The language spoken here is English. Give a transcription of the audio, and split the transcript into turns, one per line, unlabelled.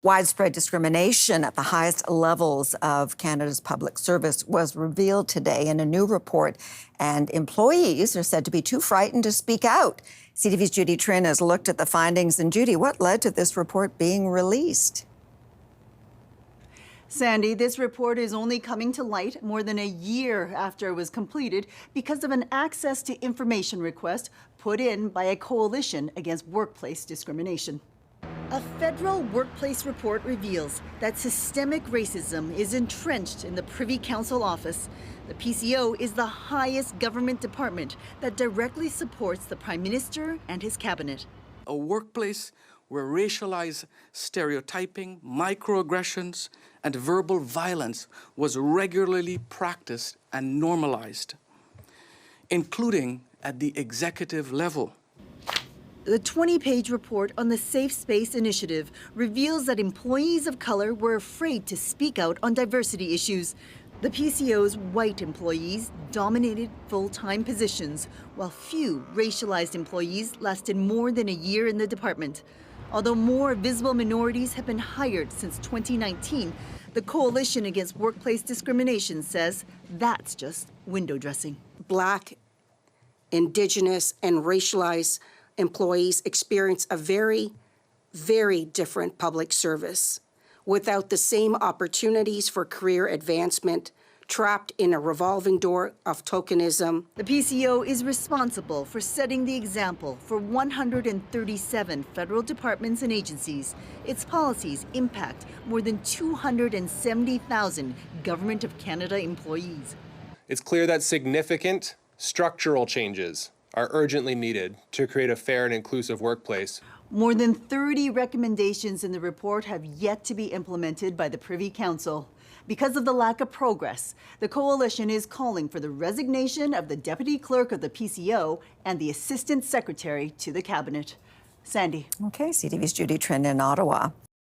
Widespread discrimination at the highest levels of Canada's public service was revealed today in a new report, and employees are said to be too frightened to speak out. CTV's Judy Trin has looked at the findings. And Judy, what led to this report being released?
Sandy, this report is only coming to light more than a year after it was completed because of an access to information request put in by a coalition against workplace discrimination. A federal workplace report reveals that systemic racism is entrenched in the Privy Council Office. The PCO is the highest government department that directly supports the Prime Minister and his cabinet.
A workplace where racialized stereotyping, microaggressions, and verbal violence was regularly practiced and normalized, including at the executive level.
The 20-page report on the Safe Space Initiative reveals that employees of color were afraid to speak out on diversity issues. The PCO's white employees dominated full-time positions, while few racialized employees lasted more than a year in the department. Although more visible minorities have been hired since 2019, the Coalition Against Workplace Discrimination says that's just window dressing.
Black, Indigenous, and racialized employees experience a very, very different public service without the same opportunities for career advancement, trapped in a revolving door of tokenism.
The PCO is responsible for setting the example for 137 federal departments and agencies. Its policies impact more than 270,000 Government of Canada employees.
It's clear that significant structural changes are urgently needed to create a fair and inclusive workplace.
More than 30 recommendations in the report have yet to be implemented by the Privy Council. Because of the lack of progress, the Coalition is calling for the resignation of the Deputy Clerk of the PCO and the Assistant Secretary to the Cabinet. Sandy.
Okay, CTV's Judy Trin in Ottawa.